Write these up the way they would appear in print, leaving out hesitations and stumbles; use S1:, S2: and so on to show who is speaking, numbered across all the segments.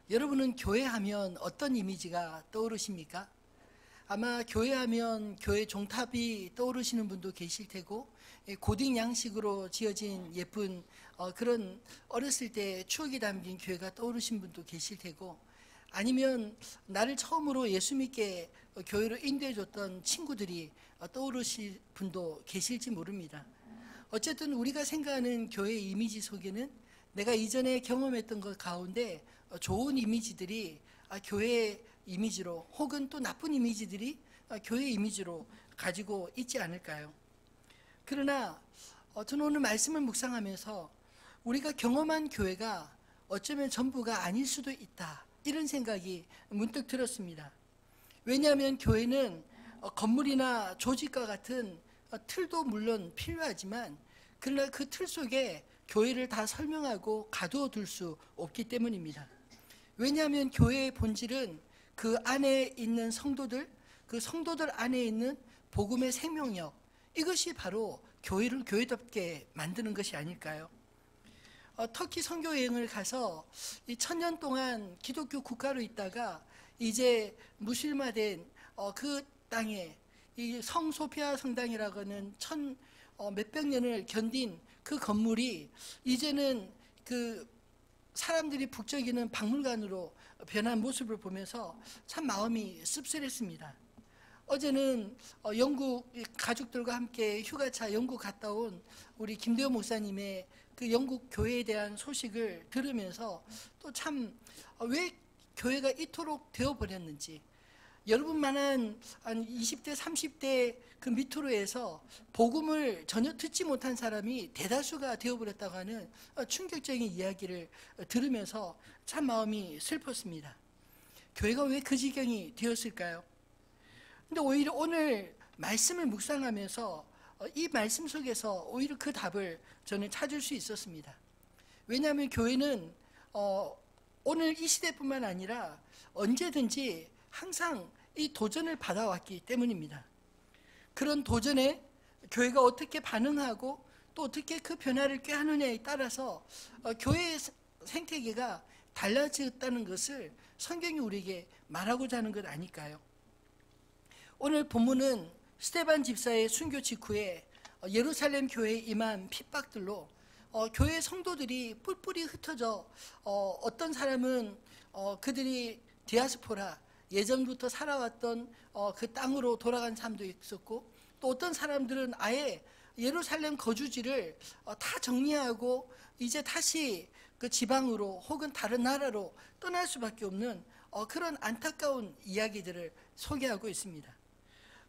S1: 여러분은 교회하면 어떤 이미지가 떠오르십니까? 아마 교회하면 교회 종탑이 떠오르시는 분도 계실 테고, 고딕 양식으로 지어진 예쁜 그런 어렸을 때 추억이 담긴 교회가 떠오르신 분도 계실 테고, 아니면 나를 처음으로 예수 믿게 교회로 인도해 줬던 친구들이 떠오르실 분도 계실지 모릅니다. 어쨌든 우리가 생각하는 교회 이미지 속에는 내가 이전에 경험했던 것 가운데 좋은 이미지들이 교회 이미지로, 혹은 또 나쁜 이미지들이 교회 이미지로 가지고 있지 않을까요? 그러나 저는 오늘 말씀을 묵상하면서 우리가 경험한 교회가 어쩌면 전부가 아닐 수도 있다, 이런 생각이 문득 들었습니다. 왜냐하면 교회는 건물이나 조직과 같은 틀도 물론 필요하지만, 그러나 그 틀 속에 교회를 다 설명하고 가두어 둘 수 없기 때문입니다. 왜냐하면 교회의 본질은 그 안에 있는 성도들, 그 성도들 안에 있는 복음의 생명력, 이것이 바로 교회를 교회답게 만드는 것이 아닐까요? 터키 선교 여행을 가서 이 1000년 동안 기독교 국가로 있다가 이제 무슬마된 그 땅에 이 성소피아 성당이라고 하는 몇백 년을 견딘 그 건물이 이제는 그 사람들이 북적이는 박물관으로 변한 모습을 보면서 참 마음이 씁쓸했습니다. 어제는 영국 가족들과 함께 휴가차 영국 갔다 온 우리 김대호 목사님의 그 영국 교회에 대한 소식을 들으면서 또 참 왜 교회가 이토록 되어버렸는지, 여러분만한 한 20대 30대 그 밑으로에서 복음을 전혀 듣지 못한 사람이 대다수가 되어버렸다고 하는 충격적인 이야기를 들으면서 참 마음이 슬펐습니다. 교회가 왜 그 지경이 되었을까요? 근데 오히려 오늘 말씀을 묵상하면서 이 말씀 속에서 오히려 그 답을 저는 찾을 수 있었습니다. 왜냐하면 교회는 오늘 이 시대뿐만 아니라 언제든지 항상 이 도전을 받아왔기 때문입니다. 그런 도전에 교회가 어떻게 반응하고 또 어떻게 그 변화를 꾀하느냐에 따라서 교회의 생태계가 달라졌다는 것을 성경이 우리에게 말하고자 하는 것 아닐까요? 오늘 본문은 스데반 집사의 순교 직후에 예루살렘 교회에 임한 핍박들로 교회 성도들이 뿔뿔이 흩어져 어떤 사람은 그들이 디아스포라, 예전부터 살아왔던 그 땅으로 돌아간 사람도 있었고, 또 어떤 사람들은 아예 예루살렘 거주지를 다 정리하고 이제 다시 그 지방으로 혹은 다른 나라로 떠날 수밖에 없는 그런 안타까운 이야기들을 소개하고 있습니다.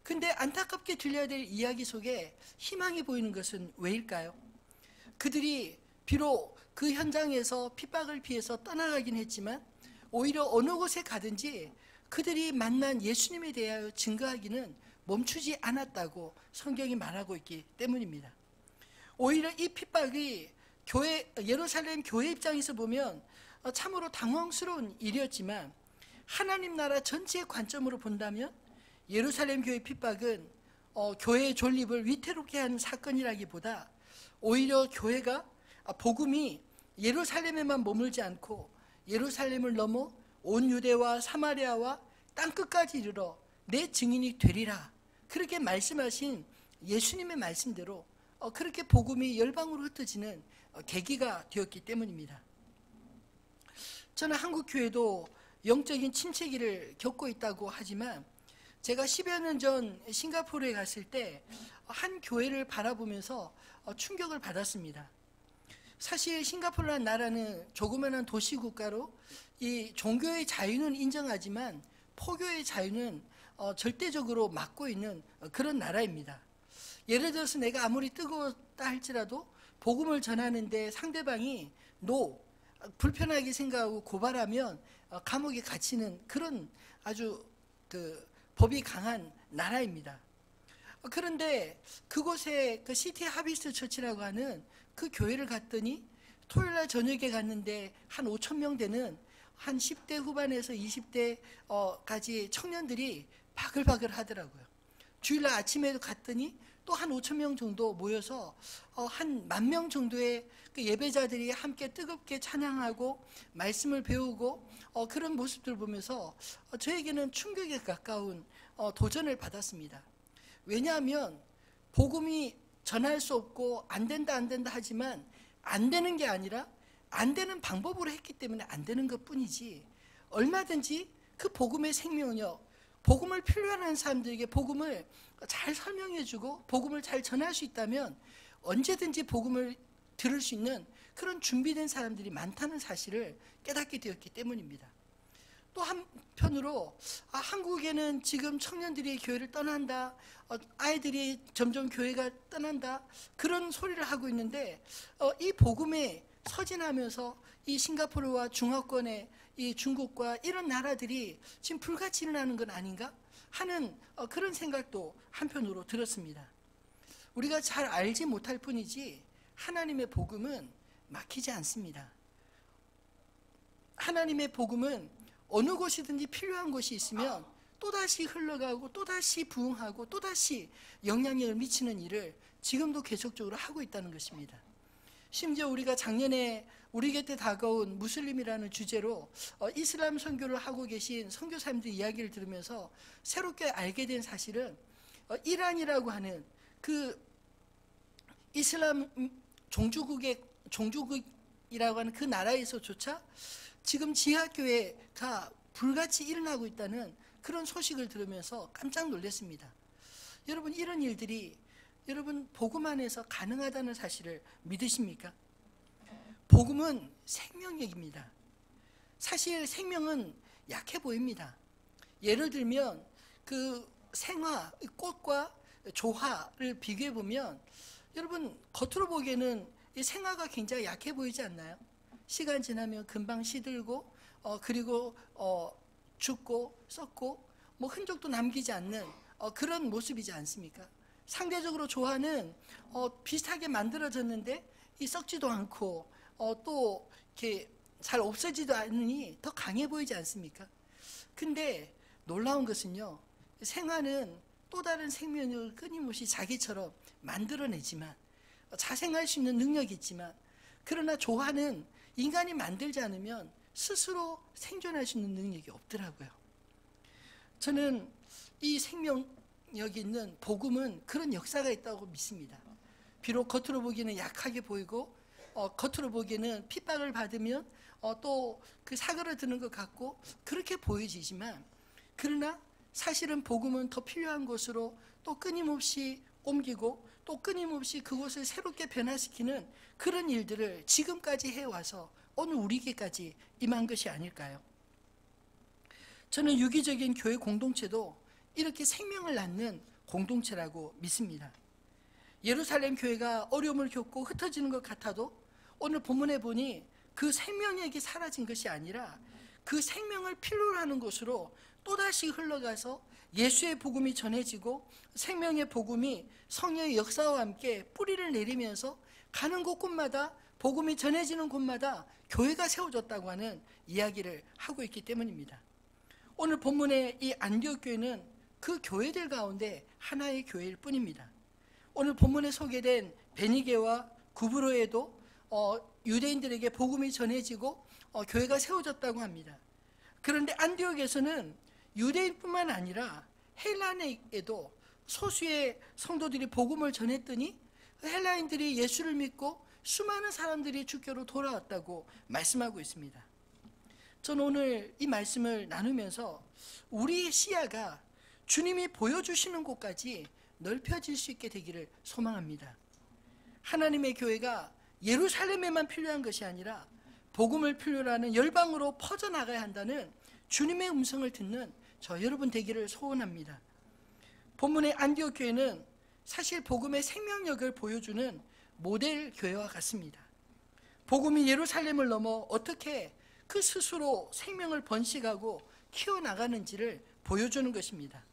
S1: 근데 안타깝게 들려야 될 이야기 속에 희망이 보이는 것은 왜일까요? 그들이 비록 그 현장에서 핍박을 피해서 떠나가긴 했지만 오히려 어느 곳에 가든지 그들이 만난 예수님에 대하여 증거하기는 멈추지 않았다고 성경이 말하고 있기 때문입니다. 오히려 이 핍박이 예루살렘 교회 입장에서 보면 참으로 당황스러운 일이었지만, 하나님 나라 전체의 관점으로 본다면 예루살렘 교회 핍박은 교회의 존립을 위태롭게 하는 사건이라기보다 오히려 교회가 복음이 예루살렘에만 머물지 않고 예루살렘을 넘어 온 유대와 사마리아와 땅끝까지 이르러 내 증인이 되리라, 그렇게 말씀하신 예수님의 말씀대로 그렇게 복음이 열방으로 흩어지는 계기가 되었기 때문입니다. 저는 한국 교회도 영적인 침체기를 겪고 있다고 하지만, 제가 10여 년 전 싱가포르에 갔을 때 한 교회를 바라보면서 충격을 받았습니다. 사실 싱가포르라는 나라는 조그마한 도시국가로 이 종교의 자유는 인정하지만 포교의 자유는 절대적으로 막고 있는 그런 나라입니다. 예를 들어서 내가 아무리 뜨거웠다 할지라도 복음을 전하는데 상대방이 불편하게 생각하고 고발하면 감옥에 갇히는 그런 아주 법이 강한 나라입니다. 그런데 그곳에 그 시티 하비스트 처치라고 하는 그 교회를 갔더니 토요일날 저녁에 갔는데 한 5,000명 되는 한 10대 후반에서 20대까지 청년들이 바글바글 하더라고요. 주일날 아침에도 갔더니 또 한 5천 명 정도 모여서 한 10,000명 정도의 그 예배자들이 함께 뜨겁게 찬양하고 말씀을 배우고 그런 모습들을 보면서 저에게는 충격에 가까운 도전을 받았습니다. 왜냐하면 복음이 전할 수 없고 안 된다 하지만 안 되는 게 아니라 안 되는 방법으로 했기 때문에 안 되는 것뿐이지, 얼마든지 그 복음의 생명력, 복음을 필요로 사람들에게 복음을 잘 설명해주고 복음을 잘 전할 수 있다면 언제든지 복음을 들을 수 있는 그런 준비된 사람들이 많다는 사실을 깨닫게 되었기 때문입니다. 또 한편으로 한국에는 지금 청년들이 교회를 떠난다, 아이들이 점점 교회가 떠난다, 그런 소리를 하고 있는데 이 복음에 서진하면서 이 싱가포르와 중화권의 이 중국과 이런 나라들이 지금 불같이 일어나는 건 아닌가 하는 그런 생각도 한편으로 들었습니다. 우리가 잘 알지 못할 뿐이지 하나님의 복음은 막히지 않습니다. 하나님의 복음은 어느 곳이든지 필요한 곳이 있으면 또다시 흘러가고 또다시 부흥하고 또다시 영향력을 미치는 일을 지금도 계속적으로 하고 있다는 것입니다. 심지어 우리가 작년에 우리 곁에 다가온 무슬림이라는 주제로 이슬람 선교를 하고 계신 선교사님들 이야기를 들으면서 새롭게 알게 된 사실은 이란이라고 하는 그 이슬람 종주국이라고 하는 그 나라에서조차 지금 지하교회가 불같이 일어나고 있다는 그런 소식을 들으면서 깜짝 놀랐습니다. 여러분, 이런 일들이 여러분 복음 안에서 가능하다는 사실을 믿으십니까? 복음은 생명력입니다. 사실 생명은 약해 보입니다. 예를 들면 그 생화, 꽃과 조화를 비교해 보면 여러분 겉으로 보기에는 이 생화가 굉장히 약해 보이지 않나요? 시간 지나면 금방 시들고 그리고 죽고 썩고 뭐 흔적도 남기지 않는 그런 모습이지 않습니까? 상대적으로 조화는 비슷하게 만들어졌는데 이 썩지도 않고 또 이렇게 잘 없어지도 않으니 더 강해 보이지 않습니까? 근데 놀라운 것은요, 생화는 또 다른 생명력을 끊임없이 자기처럼 만들어내지만, 자생할 수 있는 능력이 있지만, 그러나 조화는 인간이 만들지 않으면 스스로 생존할 수 있는 능력이 없더라고요. 저는 이 생명력이 있는 복음은 그런 역사가 있다고 믿습니다. 비록 겉으로 보기에는 약하게 보이고 겉으로 보기에는 핍박을 받으면 또 그 사그러드는 것 같고 그렇게 보여지지만, 그러나 사실은 복음은 더 필요한 곳으로 또 끊임없이 옮기고 또 끊임없이 그곳을 새롭게 변화시키는 그런 일들을 지금까지 해와서 오늘 우리에게까지 임한 것이 아닐까요? 저는 유기적인 교회 공동체도 이렇게 생명을 낳는 공동체라고 믿습니다. 예루살렘 교회가 어려움을 겪고 흩어지는 것 같아도 오늘 본문에 보니 그 생명력이 사라진 것이 아니라 그 생명을 필요로 하는 곳으로 또다시 흘러가서 예수의 복음이 전해지고 생명의 복음이 성령의 역사와 함께 뿌리를 내리면서 가는 곳곳마다 복음이 전해지는 곳마다 교회가 세워졌다고 하는 이야기를 하고 있기 때문입니다. 오늘 본문의 이 안디옥 교회는 그 교회들 가운데 하나의 교회일 뿐입니다. 오늘 본문에 소개된 베니게와 구브로에도 유대인들에게 복음이 전해지고 교회가 세워졌다고 합니다. 그런데 안디옥에서는 유대인뿐만 아니라 헬라인에도 소수의 성도들이 복음을 전했더니 헬라인들이 예수를 믿고 수많은 사람들이 주교로 돌아왔다고 말씀하고 있습니다. 저는 오늘 이 말씀을 나누면서 우리의 시야가 주님이 보여주시는 곳까지 넓혀질 수 있게 되기를 소망합니다. 하나님의 교회가 예루살렘에만 필요한 것이 아니라 복음을 필요로 하는 열방으로 퍼져나가야 한다는 주님의 음성을 듣는 저 여러분 되기를 소원합니다. 본문의 안디옥 교회는 사실 복음의 생명력을 보여주는 모델 교회와 같습니다. 복음이 예루살렘을 넘어 어떻게 그 스스로 생명을 번식하고 키워나가는지를 보여주는 것입니다.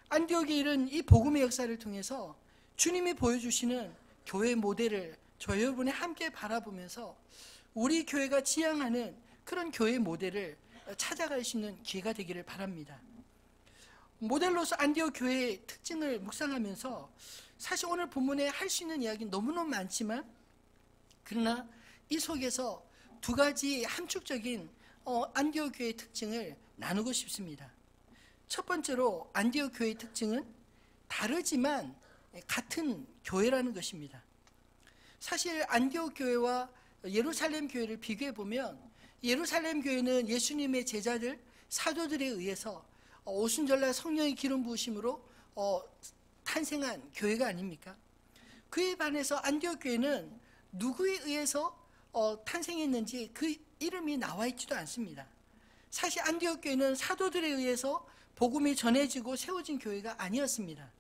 S1: 안디옥에 이른 이 복음의 역사를 통해서 주님이 보여주시는 교회 모델을 저 여러분이 함께 바라보면서 우리 교회가 지향하는 그런 교회 모델을 찾아갈 수 있는 기회가 되기를 바랍니다. 모델로서 안디옥 교회의 특징을 묵상하면서 사실 오늘 본문에 할 수 있는 이야기는 너무너무 많지만, 그러나 이 속에서 두 가지 함축적인 안디옥 교회의 특징을 나누고 싶습니다. 첫 번째로 안디옥 교회의 특징은 다르지만 같은 교회라는 것입니다. 사실 안디옥 교회와 예루살렘 교회를 비교해 보면, 예루살렘 교회는 예수님의 제자들, 사도들에 의해서 오순절날 성령의 기름 부으심으로 탄생한 교회가 아닙니까? 그에 반해서 안디옥 교회는 누구에 의해서 탄생했는지 그 이름이 나와 있지도 않습니다. 사실 안디옥 교회는 사도들에 의해서 복음이 전해지고 세워진 교회가 아니었습니다.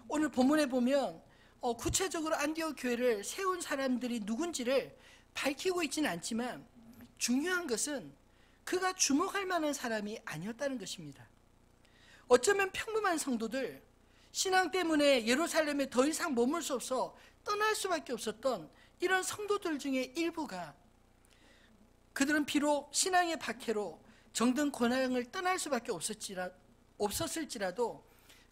S1: 오늘 본문에 보면 구체적으로 안디옥 교회를 세운 사람들이 누군지를 밝히고 있지는 않지만, 중요한 것은 그가 주목할 만한 사람이 아니었다는 것입니다. 어쩌면 평범한 성도들, 신앙 때문에 예루살렘에 더 이상 머물 수 없어 떠날 수밖에 없었던 이런 성도들 중에 일부가, 그들은 비록 신앙의 박해로 정든 고난을 떠날 수밖에 없었을지라도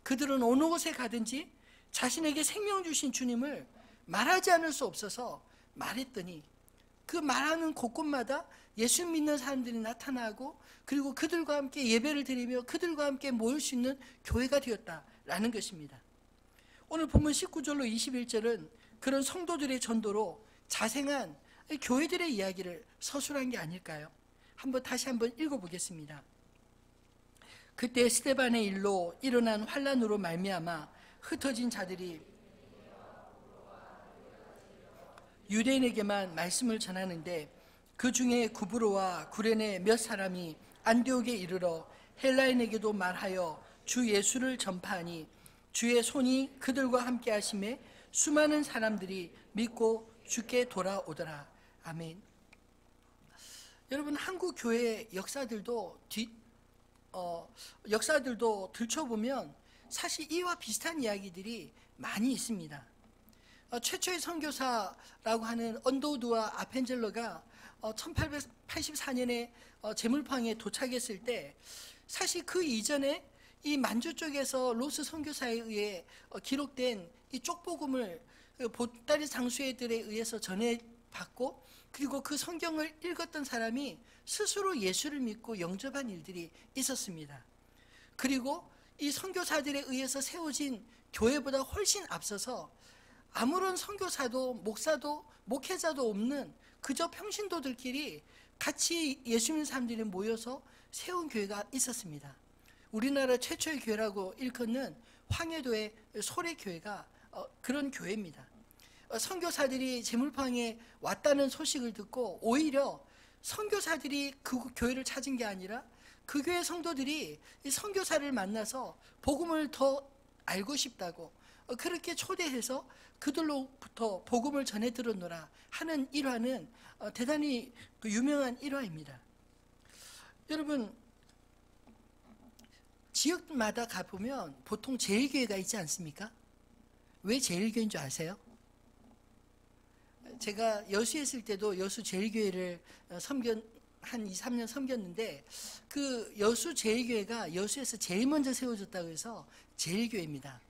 S1: 그들은 어느 곳에 가든지 자신에게 생명 주신 주님을 말하지 않을 수 없어서 말했더니, 그 말하는 곳곳마다 예수 믿는 사람들이 나타나고, 그리고 그들과 함께 예배를 드리며 그들과 함께 모일 수 있는 교회가 되었다라는 것입니다. 오늘 본문 19절로 21절은 그런 성도들의 전도로 자생한 교회들의 이야기를 서술한 게 아닐까요? 다시 한번 읽어보겠습니다. 그때 스데반의 일로 일어난 환란으로 말미암아 흩어진 자들이 유대인에게만 말씀을 전하는데, 그 중에 구브로와 구레네 몇 사람이 안디옥에 이르러 헬라인에게도 말하여 주 예수를 전파하니, 주의 손이 그들과 함께 하심에 수많은 사람들이 믿고 주께 돌아오더라. 아멘. 여러분, 한국 교회 역사들도 들춰보면 사실 이와 비슷한 이야기들이 많이 있습니다. 최초의 선교사라고 하는 언더우드와 아펜젤러가 1884년에 제물팡에 도착했을 때, 사실 그 이전에 이 만주 쪽에서 로스 선교사에 의해 기록된 이 쪽복음을 보따리 장수회들에 의해서 전해받고, 그리고 그 성경을 읽었던 사람이 스스로 예수를 믿고 영접한 일들이 있었습니다. 그리고 이 선교사들에 의해서 세워진 교회보다 훨씬 앞서서 아무런 선교사도 목사도 목회자도 없는 그저 평신도들끼리 같이 예수 믿는 사람들이 모여서 세운 교회가 있었습니다. 우리나라 최초의 교회라고 일컫는 황해도의 소래교회가 그런 교회입니다. 선교사들이 제물팡에 왔다는 소식을 듣고 오히려 선교사들이 그 교회를 찾은 게 아니라 그 교회 성도들이 이 선교사를 만나서 복음을 더 알고 싶다고 그렇게 초대해서 그들로부터 복음을 전해 들었노라 하는 일화는 대단히 유명한 일화입니다. 여러분, 지역마다 가보면 보통 제일교회가 있지 않습니까? 왜 제일교회인 줄 아세요? 제가 여수에 있을 때도 여수 제일교회를 한 2, 3년 섬겼는데, 그 여수 제일교회가 여수에서 제일 먼저 세워졌다고 해서 제일교회입니다.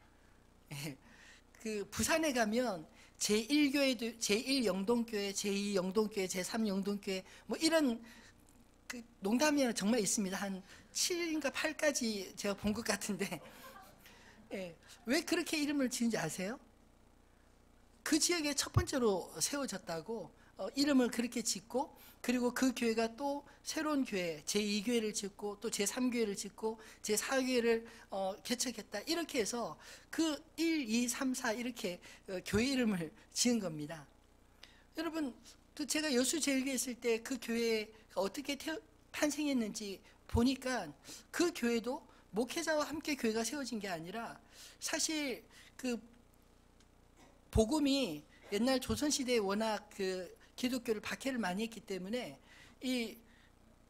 S1: 그 부산에 가면 제1교회도, 제1영동교회, 제2 영동교회, 제3 영동교회 뭐 이런 그 농담이 정말 있습니다. 한 7인가 8까지 제가 본 것 같은데, 왜 그렇게 이름을 지은지 아세요? 그 지역에 첫 번째로 세워졌다고 이름을 그렇게 짓고, 그리고 그 교회가 또 새로운 교회 제2교회를 짓고 또 제3교회를 짓고 제4교회를 개척했다, 이렇게 해서 그 1, 2, 3, 4 이렇게 교회 이름을 지은 겁니다. 여러분, 또 제가 여수 제일교회 있을 때 그 교회가 어떻게 탄생했는지 보니까, 그 교회도 목회자와 함께 교회가 세워진 게 아니라, 사실 그 복음이 옛날 조선시대에 워낙 그 기독교를 박해를 많이 했기 때문에 이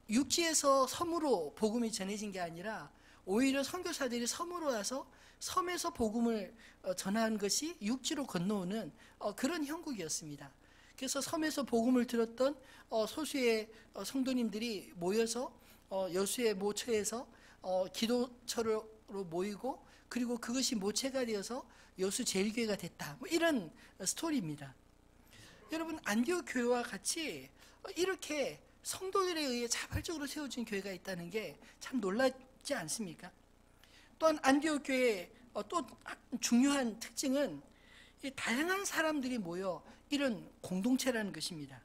S1: 육지에서 섬으로 복음이 전해진 게 아니라 오히려 선교사들이 섬으로 와서 섬에서 복음을 전한 것이 육지로 건너오는 그런 형국이었습니다. 그래서 섬에서 복음을 들었던 소수의 성도님들이 모여서 여수의 모처에서 기도처를 안디옥으로 모이고 그리고 그것이 모체가 되어서 여수 제일교회가 됐다. 뭐 이런 스토리입니다. 여러분, 안디옥 교회와 같이 이렇게 성도들에 의해 자발적으로 세워진 교회가 있다는 게 참 놀랍지 않습니까? 또한 안디옥 교회의 또 중요한 특징은 이 다양한 사람들이 모여 이런 공동체라는 것입니다.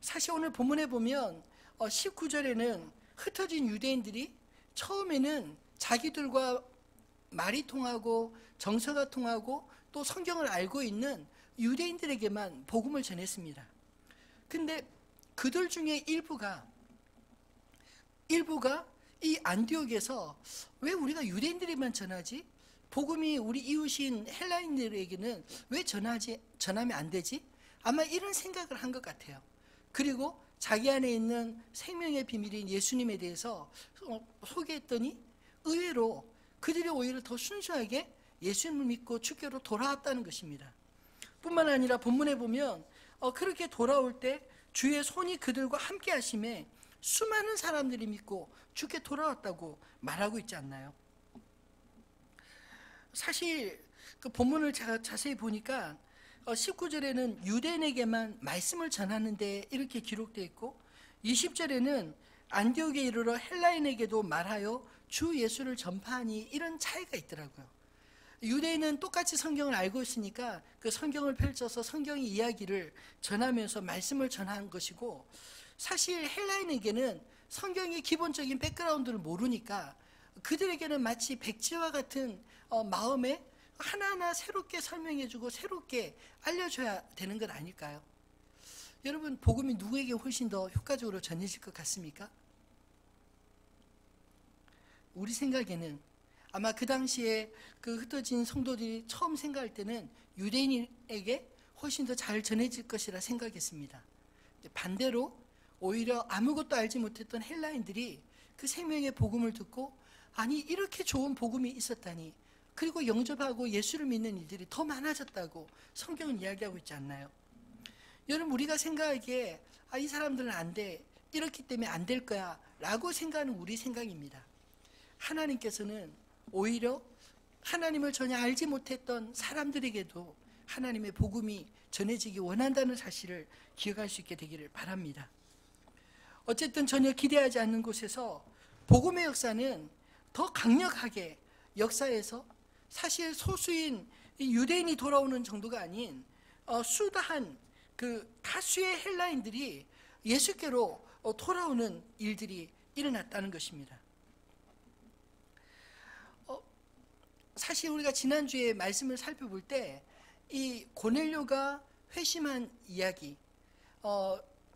S1: 사실 오늘 본문에 보면 19절에는 흩어진 유대인들이 처음에는 자기들과 말이 통하고 정서가 통하고 또 성경을 알고 있는 유대인들에게만 복음을 전했습니다. 근데 그들 중에 일부가 이 안디옥에서 왜 우리가 유대인들에만 전하지? 복음이 우리 이웃인 헬라인들에게는 왜 전하면 안 되지? 아마 이런 생각을 한 것 같아요. 그리고 자기 안에 있는 생명의 비밀인 예수님에 대해서 소개했더니 의외로 그들이 오히려 더 순수하게 예수님을 믿고 주께로 돌아왔다는 것입니다. 뿐만 아니라 본문에 보면 그렇게 돌아올 때 주의 손이 그들과 함께 하심에 수많은 사람들이 믿고 주께 돌아왔다고 말하고 있지 않나요? 사실 그 본문을 제가 자세히 보니까 19절에는 유대인에게만 말씀을 전하는데 이렇게 기록되어 있고 20절에는 안디옥에 이르러 헬라인에게도 말하여 주 예수를 전파하니 이런 차이가 있더라고요. 유대인은 똑같이 성경을 알고 있으니까 그 성경을 펼쳐서 성경의 이야기를 전하면서 말씀을 전한 것이고, 사실 헬라인에게는 성경의 기본적인 백그라운드를 모르니까 그들에게는 마치 백지와 같은 마음에 하나하나 새롭게 설명해주고 새롭게 알려줘야 되는 것 아닐까요? 여러분, 복음이 누구에게 훨씬 더 효과적으로 전해질 것 같습니까? 우리 생각에는 아마 그 당시에 그 흩어진 성도들이 처음 생각할 때는 유대인에게 훨씬 더 잘 전해질 것이라 생각했습니다. 반대로 오히려 아무것도 알지 못했던 헬라인들이 그 생명의 복음을 듣고, 아니 이렇게 좋은 복음이 있었다니, 그리고 영접하고 예수를 믿는 일들이 더 많아졌다고 성경은 이야기하고 있지 않나요? 여러분, 우리가 생각하기에 이 사람들은 안 돼, 이렇기 때문에 안 될 거야 라고 생각하는 우리 생각입니다. 하나님께서는 오히려 하나님을 전혀 알지 못했던 사람들에게도 하나님의 복음이 전해지기 원한다는 사실을 기억할 수 있게 되기를 바랍니다. 어쨌든 전혀 기대하지 않는 곳에서 복음의 역사는 더 강력하게 역사에서 사실 소수인 유대인이 돌아오는 정도가 아닌 수다한 그 다수의 헬라인들이 예수께로 돌아오는 일들이 일어났다는 것입니다. 사실 우리가 지난주에 말씀을 살펴볼 때 이 고넬료가 회심한 이야기,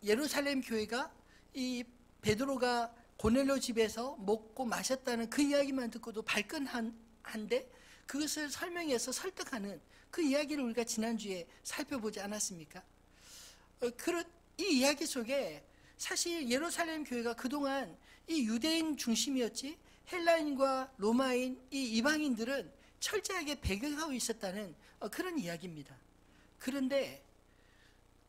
S1: 예루살렘 교회가 이 베드로가 고넬료 집에서 먹고 마셨다는 그 이야기만 듣고도 발끈한데 그것을 설명해서 설득하는 그 이야기를 우리가 지난주에 살펴보지 않았습니까? 이 이야기 속에 사실 예루살렘 교회가 그동안 이 유대인 중심이었지 헬라인과 로마인 이 이방인들은 철저하게 배격하고 있었다는 그런 이야기입니다. 그런데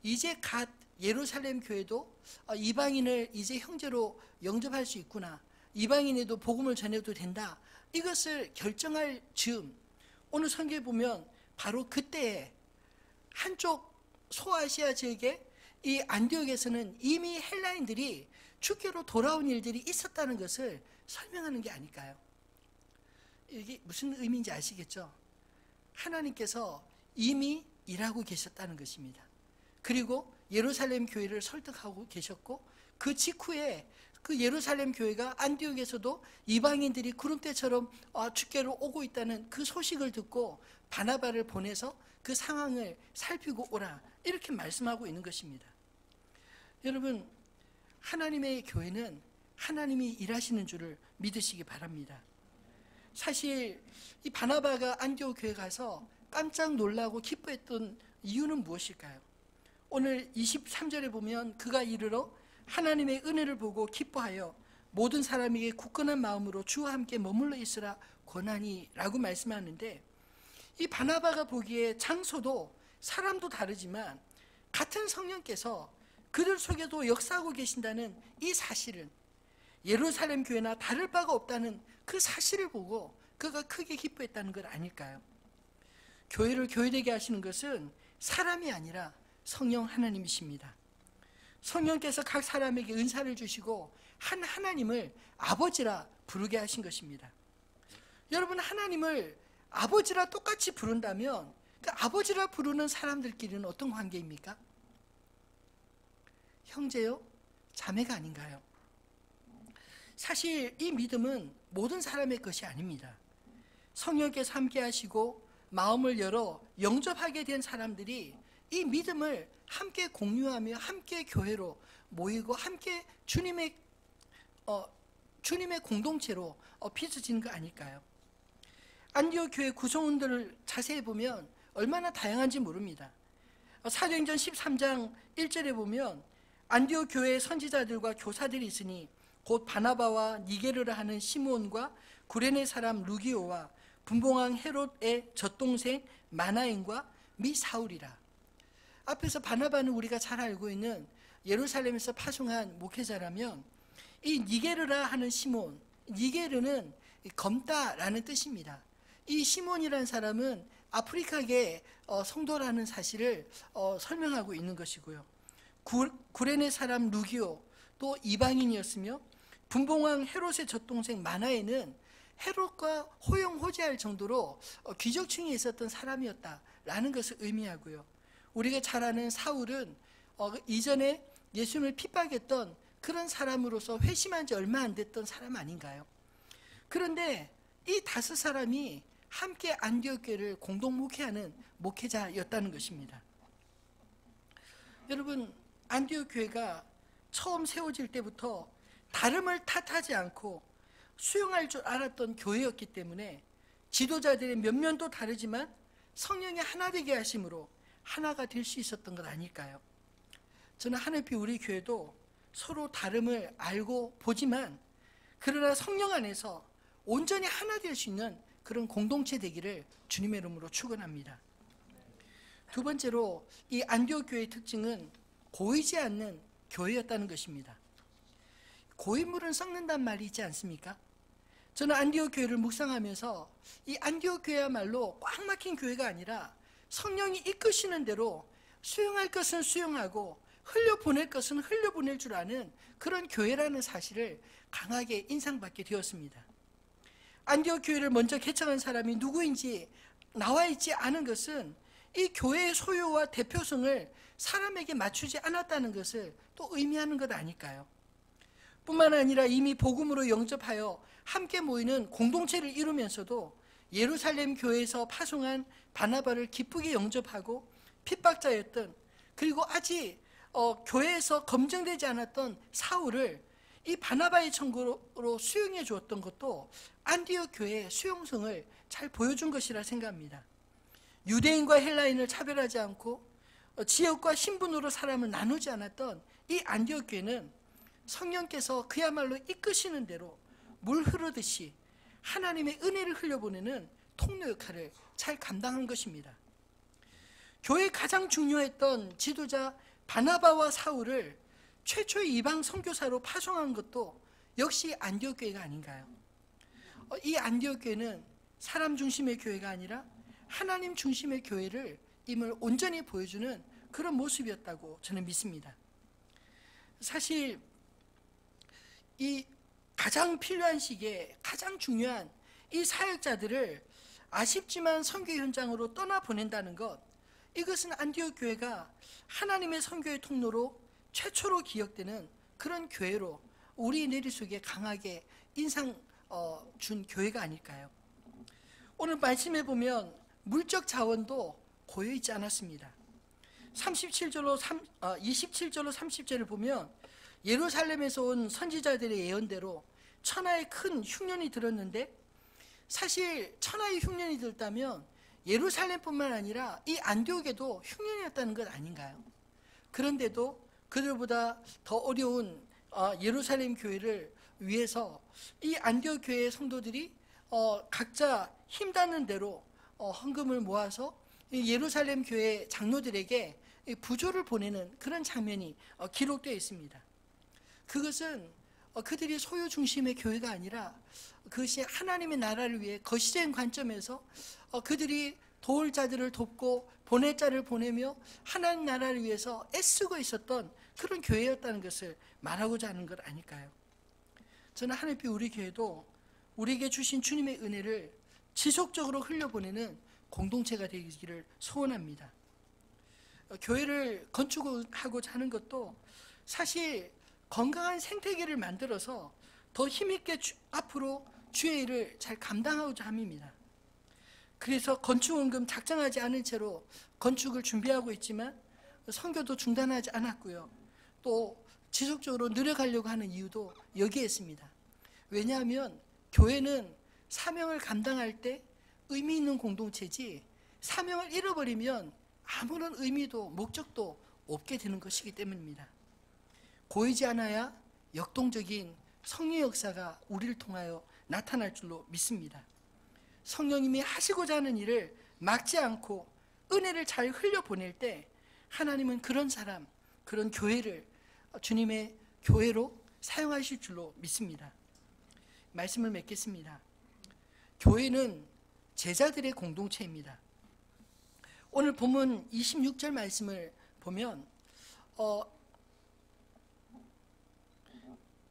S1: 이제 갓 예루살렘 교회도 이방인을 이제 형제로 영접할 수 있구나, 이방인에도 복음을 전해도 된다, 이것을 결정할 즈음 오늘 성경에 보면 바로 그때에 한쪽 소아시아 지역에 이 안디옥에서는 이미 헬라인들이 주께로 돌아온 일들이 있었다는 것을 설명하는 게 아닐까요? 이게 무슨 의미인지 아시겠죠? 하나님께서 이미 일하고 계셨다는 것입니다. 그리고 예루살렘 교회를 설득하고 계셨고, 그 직후에 그 예루살렘 교회가 안디옥에서도 이방인들이 구름대처럼 주께로 오고 있다는 그 소식을 듣고 바나바를 보내서 그 상황을 살피고 오라, 이렇게 말씀하고 있는 것입니다. 여러분, 하나님의 교회는 하나님이 일하시는 줄을 믿으시기 바랍니다. 사실 이 바나바가 안디옥 교회 가서 깜짝 놀라고 기뻐했던 이유는 무엇일까요? 오늘 23절에 보면 그가 이르러 하나님의 은혜를 보고 기뻐하여 모든 사람에게 굳건한 마음으로 주와 함께 머물러 있으라 권하니 라고 말씀하는데, 이 바나바가 보기에 장소도 사람도 다르지만 같은 성령께서 그들 속에도 역사하고 계신다는 이 사실은 예루살렘 교회나 다를 바가 없다는 그 사실을 보고 그가 크게 기뻐했다는 것 아닐까요? 교회를 교회되게 하시는 것은 사람이 아니라 성령 하나님이십니다. 성령께서 각 사람에게 은사를 주시고 한 하나님을 아버지라 부르게 하신 것입니다. 여러분, 하나님을 아버지라 똑같이 부른다면 그 아버지라 부르는 사람들끼리는 어떤 관계입니까? 형제요? 자매가 아닌가요? 사실 이 믿음은 모든 사람의 것이 아닙니다. 성령께서 함께 하시고 마음을 열어 영접하게 된 사람들이 이 믿음을 함께 공유하며 함께 교회로 모이고 함께 주님의 공동체로 빚어지는 거 아닐까요? 안디옥 교회 구성원들을 자세히 보면 얼마나 다양한지 모릅니다. 사도행전 13장 1절에 보면 안디옥 교회의 선지자들과 교사들이 있으니 곧 바나바와 니게르라 하는 시므온과 구레네 사람 루기오와 분봉왕 헤롯의 젖동생 마나엔과 미 사울이라. 앞에서 바나바는 우리가 잘 알고 있는 예루살렘에서 파송한 목회자라면, 이 니게르라 하는 시몬, 니게르는 검다라는 뜻입니다. 이 시몬이라는 사람은 아프리카계 성도라는 사실을 설명하고 있는 것이고요. 구레네 사람 루기오, 또 이방인이었으며 분봉왕 헤롯의 젖동생 마나에는 헤롯과 호용호재할 정도로 귀족층에 있었던 사람이었다라는 것을 의미하고요. 우리가 잘 아는 사울은 이전에 예수님을 핍박했던 그런 사람으로서 회심한 지 얼마 안 됐던 사람 아닌가요? 그런데 이 5사람이 함께 안디옥 교회를 공동 목회하는 목회자였다는 것입니다. 여러분, 안디옥 교회가 처음 세워질 때부터 다름을 탓하지 않고 수용할 줄 알았던 교회였기 때문에 지도자들의 면면도 다르지만 성령의 하나 되게 하심으로 하나가 될 수 있었던 것 아닐까요? 저는 하늘빛 우리 교회도 서로 다름을 알고 보지만 그러나 성령 안에서 온전히 하나 될 수 있는 그런 공동체 되기를 주님의 이름으로 축원합니다. 두 번째로 이 안디옥 교회의 특징은 고이지 않는 교회였다는 것입니다. 고인물은 썩는단 말이 있지 않습니까? 저는 안디옥 교회를 묵상하면서 이 안디옥 교회야말로 꽉 막힌 교회가 아니라 성령이 이끄시는 대로 수용할 것은 수용하고 흘려보낼 것은 흘려보낼 줄 아는 그런 교회라는 사실을 강하게 인상받게 되었습니다. 안디옥 교회를 먼저 개척한 사람이 누구인지 나와 있지 않은 것은 이 교회의 소유와 대표성을 사람에게 맞추지 않았다는 것을 또 의미하는 것 아닐까요? 뿐만 아니라 이미 복음으로 영접하여 함께 모이는 공동체를 이루면서도 예루살렘 교회에서 파송한 바나바를 기쁘게 영접하고 핍박자였던, 그리고 아직 교회에서 검증되지 않았던 사울을 이 바나바의 청구로 수용해 주었던 것도 안디옥 교회의 수용성을 잘 보여준 것이라 생각합니다. 유대인과 헬라인을 차별하지 않고 지역과 신분으로 사람을 나누지 않았던 이 안디옥 교회는 성령께서 그야말로 이끄시는 대로 물 흐르듯이 하나님의 은혜를 흘려보내는 통로 역할을 잘 감당한 것입니다. 교회에 가장 중요했던 지도자 바나바와 사울을 최초의 이방 선교사로 파송한 것도 역시 안디옥 교회가 아닌가요? 이 안디옥 교회는 사람 중심의 교회가 아니라 하나님 중심의 교회를 임을 온전히 보여주는 그런 모습이었다고 저는 믿습니다. 사실 이 가장 필요한 시기에 가장 중요한 이 사역자들을 아쉽지만 선교 현장으로 떠나보낸다는 것, 이것은 안디옥 교회가 하나님의 선교의 통로로 최초로 기억되는 그런 교회로 우리 내리 속에 강하게 인상 준 교회가 아닐까요? 오늘 말씀해 보면 물적 자원도 고여있지 않았습니다. 27절로 30절을 보면 예루살렘에서 온 선지자들의 예언대로 천하에 큰 흉년이 들었는데, 사실 천하의 흉년이 들었다면 예루살렘뿐만 아니라 이 안디옥에도 흉년이었다는 것 아닌가요? 그런데도 그들보다 더 어려운 예루살렘 교회를 위해서 이 안디옥 교회의 성도들이 각자 힘닿는 대로 헌금을 모아서 예루살렘 교회 장로들에게 부조를 보내는 그런 장면이 기록되어 있습니다. 그것은 그들이 소유 중심의 교회가 아니라 그것이 하나님의 나라를 위해 거시적인 관점에서 그들이 도울 자들을 돕고 보낼 자를 보내며 하나님 나라를 위해서 애쓰고 있었던 그런 교회였다는 것을 말하고자 하는 것 아닐까요? 저는 하늘빛 우리 교회도 우리에게 주신 주님의 은혜를 지속적으로 흘려보내는 공동체가 되기를 소원합니다. 교회를 건축하고자 하는 것도 사실 건강한 생태계를 만들어서 더 힘있게 앞으로 주의 일을 잘 감당하고자 함입니다. 그래서 건축원금 작정하지 않은 채로 건축을 준비하고 있지만 선교도 중단하지 않았고요. 또 지속적으로 늘어가려고 하는 이유도 여기에 있습니다. 왜냐하면 교회는 사명을 감당할 때 의미 있는 공동체지 사명을 잃어버리면 아무런 의미도 목적도 없게 되는 것이기 때문입니다. 고이지 않아야 역동적인 성령 역사가 우리를 통하여 나타날 줄로 믿습니다. 성령님이 하시고자 하는 일을 막지 않고 은혜를 잘 흘려보낼 때 하나님은 그런 사람, 그런 교회를 주님의 교회로 사용하실 줄로 믿습니다. 말씀을 맺겠습니다. 교회는 제자들의 공동체입니다. 오늘 본문 26절 말씀을 보면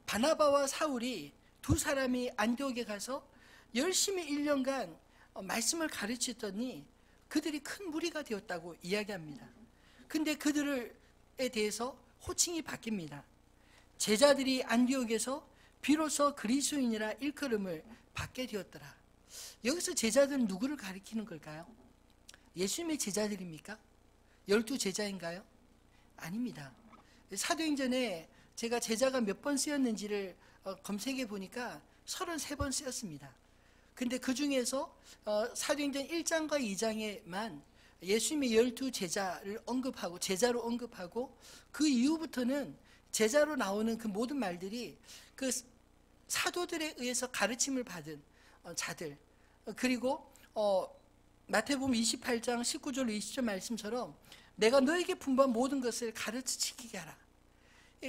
S1: 바나바와 사울이 두 사람이 안디옥에 가서 열심히 1년간 말씀을 가르치더니 그들이 큰 무리가 되었다고 이야기합니다. 근데 그들에 대해서 호칭이 바뀝니다. 제자들이 안디옥에서 비로소 그리스도인이라 일컬음을 받게 되었더라. 여기서 제자들은 누구를 가리키는 걸까요? 예수님의 제자들입니까? 12제자인가요? 아닙니다. 사도행전에 제가 제자가 몇 번 쓰였는지를 검색해 보니까 33번 쓰였습니다. 근데 그 중에서 사도행전 1장과 2장에만 예수님의 12제자를 언급하고 제자로 언급하고 그 이후부터는 제자로 나오는 그 모든 말들이 그 사도들에 의해서 가르침을 받은 자들, 그리고 마태복음 28장 19절 20절 말씀처럼 내가 너에게 분부한 모든 것을 가르쳐 지키게 하라.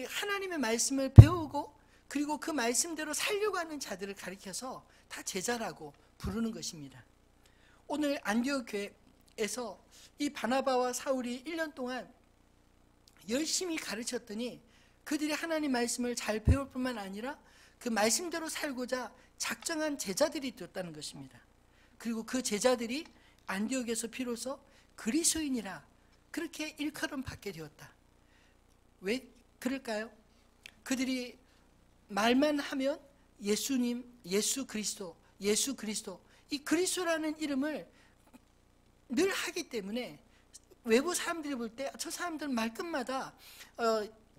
S1: 하나님의 말씀을 배우고 그리고 그 말씀대로 살려고 하는 자들을 가리켜서 다 제자라고 부르는 것입니다. 오늘 안디옥 교회에서 이 바나바와 사울이 1년 동안 열심히 가르쳤더니 그들이 하나님 말씀을 잘 배울 뿐만 아니라 그 말씀대로 살고자 작정한 제자들이 되었다는 것입니다. 그리고 그 제자들이 안디옥에서 비로소 그리스도인이라 그렇게 일컬음 받게 되었다. 왜 그럴까요? 그들이 말만 하면 예수님, 예수 그리스도, 예수 그리스도, 이 그리스도라는 이름을 늘 하기 때문에 외부 사람들이 볼 때 저 사람들은 말끝마다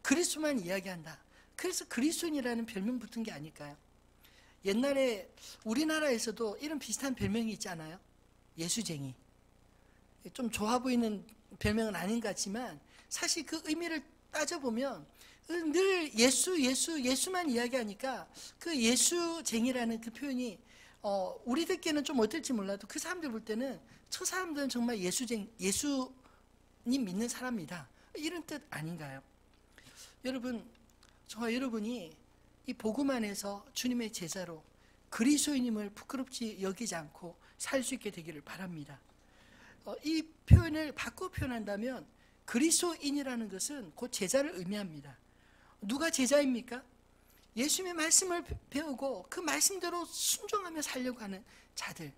S1: 그리스도만 이야기한다. 그래서 그리스도인이라는 별명 붙은 게 아닐까요? 옛날에 우리나라에서도 이런 비슷한 별명이 있지 않아요? 예수쟁이. 좀 좋아 보이는 별명은 아닌 것 같지만 사실 그 의미를 따져보면 늘 예수만 이야기하니까 그 예수쟁이라는 그 표현이 우리들께는 좀 어떨지 몰라도 그 사람들 볼 때는 저 사람들은 정말 예수님 믿는 사람이다. 이런 뜻 아닌가요? 여러분, 저와 여러분이 이 복음 안에서 주님의 제자로 그리스도인임을 부끄럽지 여기지 않고 살 수 있게 되기를 바랍니다. 이 표현을 바꿔 표현한다면 그리스도인이라는 것은 곧 제자를 의미합니다. 누가 제자입니까? 예수님의 말씀을 배우고 그 말씀대로 순종하며 살려고 하는 자들,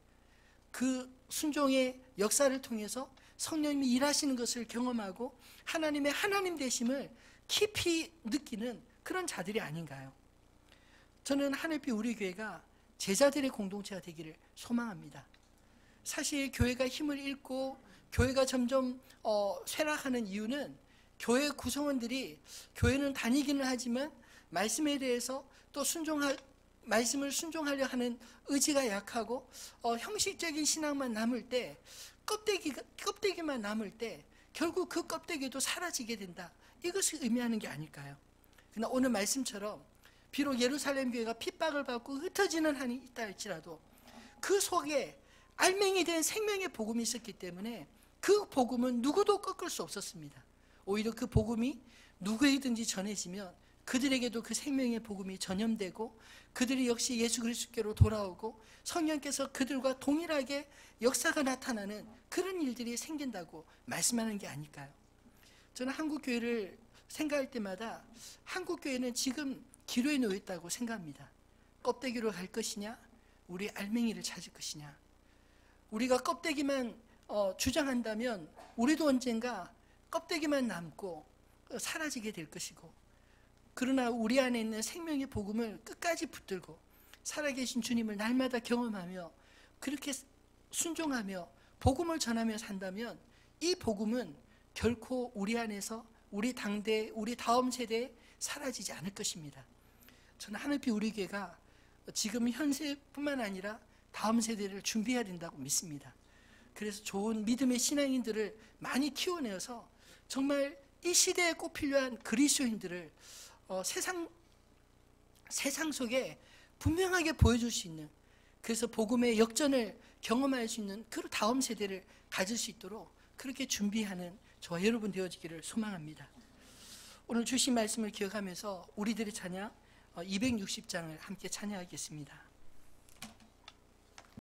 S1: 그 순종의 역사를 통해서 성령님이 일하시는 것을 경험하고 하나님의 하나님 되심을 깊이 느끼는 그런 자들이 아닌가요? 저는 하늘빛 우리 교회가 제자들의 공동체가 되기를 소망합니다. 사실 교회가 힘을 잃고 교회가 점점 쇠락하는 이유는 교회 구성원들이 교회는 다니기는 하지만 말씀에 대해서 또 말씀을 순종하려 하는 의지가 약하고 형식적인 신앙만 남을 때 껍데기만 남을 때 결국 그 껍데기도 사라지게 된다. 이것을 의미하는 게 아닐까요? 그러나 오늘 말씀처럼 비록 예루살렘 교회가 핍박을 받고 흩어지는 한이 있다 할지라도 그 속에 알맹이 된 생명의 복음이 있었기 때문에 그 복음은 누구도 꺾을 수 없었습니다. 오히려 그 복음이 누구에게든지 전해지면 그들에게도 그 생명의 복음이 전염되고 그들이 역시 예수 그리스도께로 돌아오고 성령께서 그들과 동일하게 역사가 나타나는 그런 일들이 생긴다고 말씀하는 게 아닐까요? 저는 한국 교회를 생각할 때마다 한국 교회는 지금 기로에 놓여 있다고 생각합니다. 껍데기로 갈 것이냐, 우리 알맹이를 찾을 것이냐. 우리가 껍데기만 주장한다면 우리도 언젠가 껍데기만 남고 사라지게 될 것이고, 그러나 우리 안에 있는 생명의 복음을 끝까지 붙들고 살아계신 주님을 날마다 경험하며 그렇게 순종하며 복음을 전하며 산다면 이 복음은 결코 우리 안에서 우리 당대, 우리 다음 세대에 사라지지 않을 것입니다. 저는 하늘빛 우리 교회가 지금 현세뿐만 아니라 다음 세대를 준비해야 된다고 믿습니다. 그래서 좋은 믿음의 신앙인들을 많이 키워내어서 정말 이 시대에 꼭 필요한 그리스도인들을 세상 속에 분명하게 보여줄 수 있는, 그래서 복음의 역전을 경험할 수 있는 그 다음 세대를 가질 수 있도록 그렇게 준비하는 저와 여러분 되어지기를 소망합니다. 오늘 주신 말씀을 기억하면서 우리들의 찬양 260장을 함께 찬양하겠습니다.